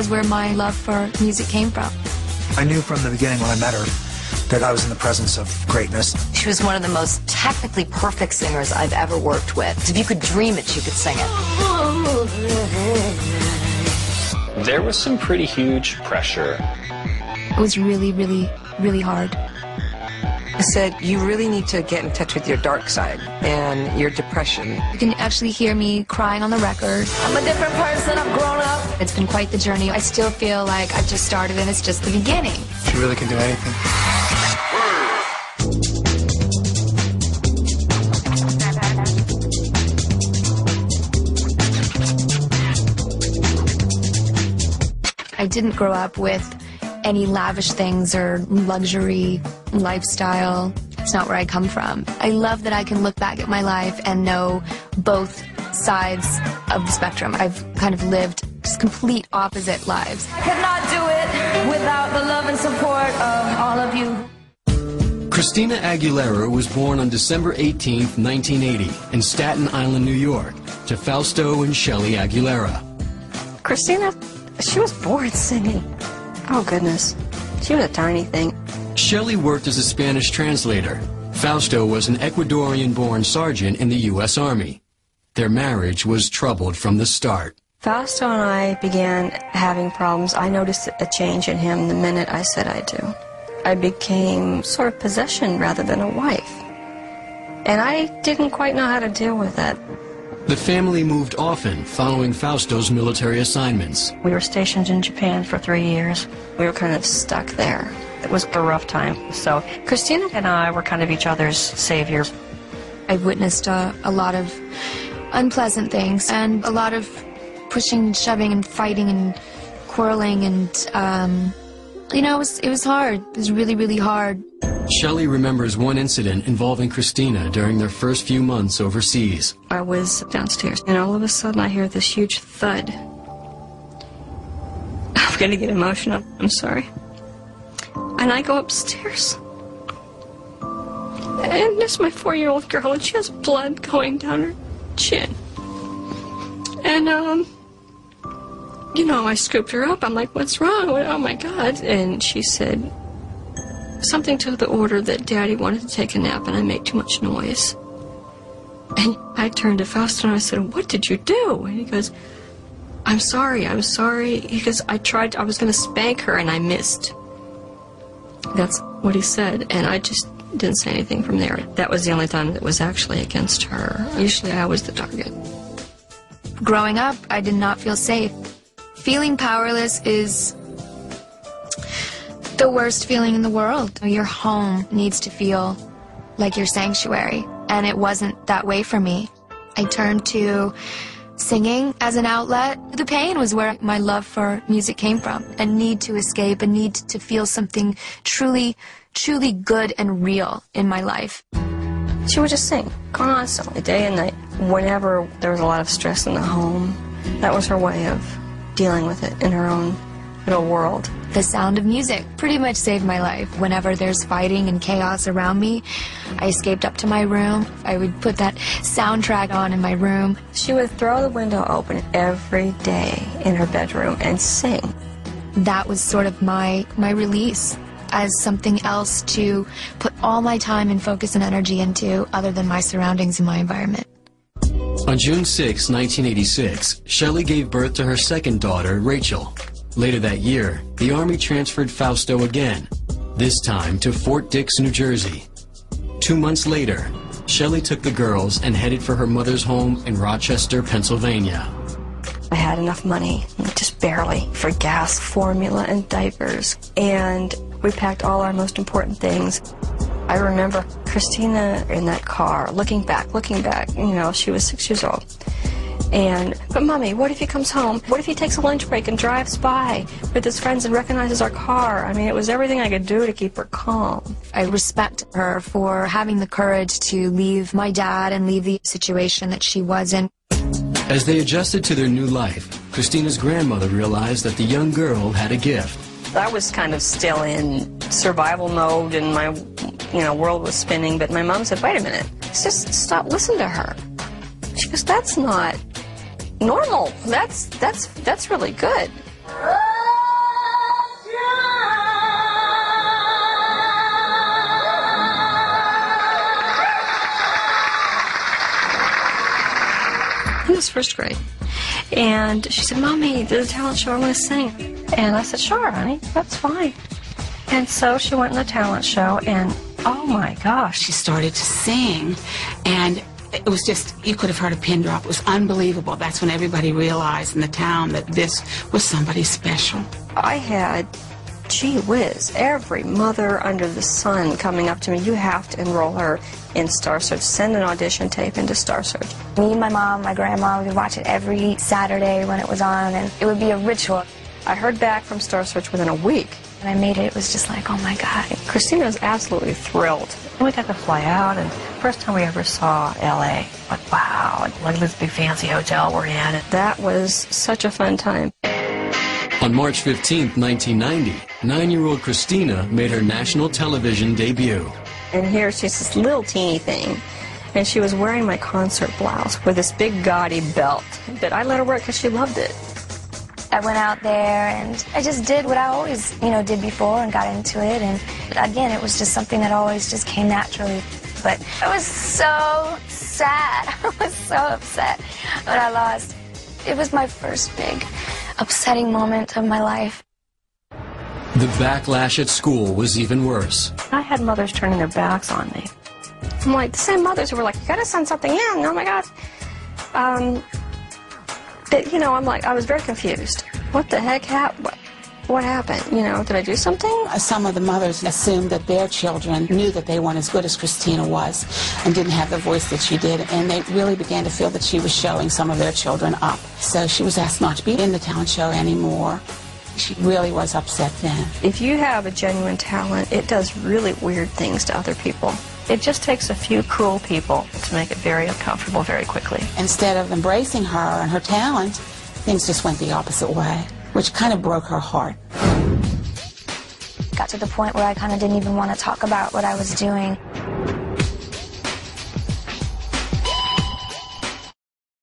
was where my love for music came from. I knew from the beginning when I met her that I was in the presence of greatness. She was one of the most technically perfect singers I've ever worked with. If you could dream it, she could sing it. There was some pretty huge pressure. It was really, really, really hard. I said, you really need to get in touch with your dark side and your depression. You can actually hear me crying on the record. I'm a different person, I've grown up. It's been quite the journey. I still feel like I've just started and it's just the beginning. She really can do anything. I didn't grow up with any lavish things or luxury lifestyle. It's not where I come from. I love that I can look back at my life and know both sides of the spectrum. I've kind of lived just complete opposite lives. I could not do it without the love and support of all of you. Christina Aguilera was born on December 18, 1980, in Staten Island, New York, to Fausto and Shelley Aguilera. Christina, she was born singing. Oh, goodness. She was a tiny thing. Shelley worked as a Spanish translator. Fausto was an Ecuadorian-born sergeant in the U.S. Army. Their marriage was troubled from the start. Fausto and I began having problems. I noticed a change in him the minute I said I do. I became sort of possession rather than a wife. And I didn't quite know how to deal with that. The family moved often following Fausto's military assignments. We were stationed in Japan for 3 years. We were kind of stuck there. It was a rough time. So Christina and I were kind of each other's saviors. I've witnessed a lot of unpleasant things and a lot of pushing and shoving and fighting and quarreling and, you know, it was hard. It was really, really hard. Shelley remembers one incident involving Christina during their first few months overseas. I was downstairs, and all of a sudden I hear this huge thud. I'm going to get emotional. I'm sorry. And I go upstairs. And there's my 4-year-old girl, and she has blood going down her chin. And, you know, I scooped her up. I'm like, what's wrong? Oh, my God. And she said something to the order that Daddy wanted to take a nap and I make too much noise. And I turned to Fausto and I said, what did you do? And he goes, I'm sorry. He goes, I was going to spank her and I missed. That's what he said, and I just didn't say anything from there. That was the only time that was actually against her. Usually I was the target. Growing up, I did not feel safe. Feeling powerless is the worst feeling in the world. Your home needs to feel like your sanctuary, and it wasn't that way for me. I turned to singing as an outlet. The pain was where my love for music came from, a need to escape, a need to feel something truly, truly good and real in my life. She would just sing constantly, day and night. Whenever there was a lot of stress in the home, that was her way of dealing with it in her own little world. The sound of music pretty much saved my life. Whenever there's fighting and chaos around me, I escaped up to my room. I would put that soundtrack on in my room. She would throw the window open every day in her bedroom and sing. That was sort of my release as something else to put all my time and focus and energy into other than my surroundings and my environment. On June 6, 1986, Shelley gave birth to her second daughter, Rachel. Later that year, the Army transferred Fausto again, this time to Fort Dix, New Jersey. 2 months later, Shelley took the girls and headed for her mother's home in Rochester, Pennsylvania. I had enough money, just barely, for gas, formula, and diapers. And we packed all our most important things. I remember Christina in that car, looking back, you know, she was 6 years old. But Mommy, what if he comes home? What if he takes a lunch break and drives by with his friends and recognizes our car? I mean, it was everything I could do to keep her calm. I respect her for having the courage to leave my dad and leave the situation that she was in. As they adjusted to their new life, Christina's grandmother realized that the young girl had a gift. I was kind of still in survival mode and my, world was spinning, but my mom said, wait a minute, just stop, listen to her. She goes, that's not normal. That's really good. think it was first grade. And she said, Mommy, there's a talent show, I want to sing. And I said, sure, honey, that's fine. And so she went in the talent show, and oh my gosh. She started to sing, and it was just, you could have heard a pin drop. It was unbelievable. That's when everybody realized in the town that this was somebody special. I had, gee whiz, every mother under the sun coming up to me, you have to enroll her in Star Search. Send an audition tape into Star Search. Me, my mom, my grandma, we would watch it every Saturday when it was on, and it would be a ritual. I heard back from Star Search within a week. When I made it, it was just like, oh my God. Christina was absolutely thrilled. We got to fly out, and first time we ever saw L.A. Like, wow, look at this big fancy hotel we're in. That was such a fun time. On March 15, 1990, 9-year-old Christina made her national television debut. And here she's this little teeny thing, and she was wearing my concert blouse with this big gaudy belt. But I let her wear it because she loved it. I went out there and I just did what I always, did before and got into it. And again, it was just something that always just came naturally. But I was so sad. I was so upset when I lost. It was my first big upsetting moment of my life. The backlash at school was even worse. I had mothers turning their backs on me. I'm like, the same mothers who were like, you gotta send something in. Oh my God. I'm like, I was very confused. What the heck happened? What happened? Did I do something? Some of the mothers assumed that their children knew that they weren't as good as Christina was and didn't have the voice that she did, and they really began to feel that she was showing some of their children up. So she was asked not to be in the talent show anymore. She really was upset then. If you have a genuine talent, it does really weird things to other people. It just takes a few cruel people to make it very uncomfortable very quickly. Instead of embracing her and her talent, things just went the opposite way, which kind of broke her heart. Got to the point where I kind of didn't even want to talk about what I was doing.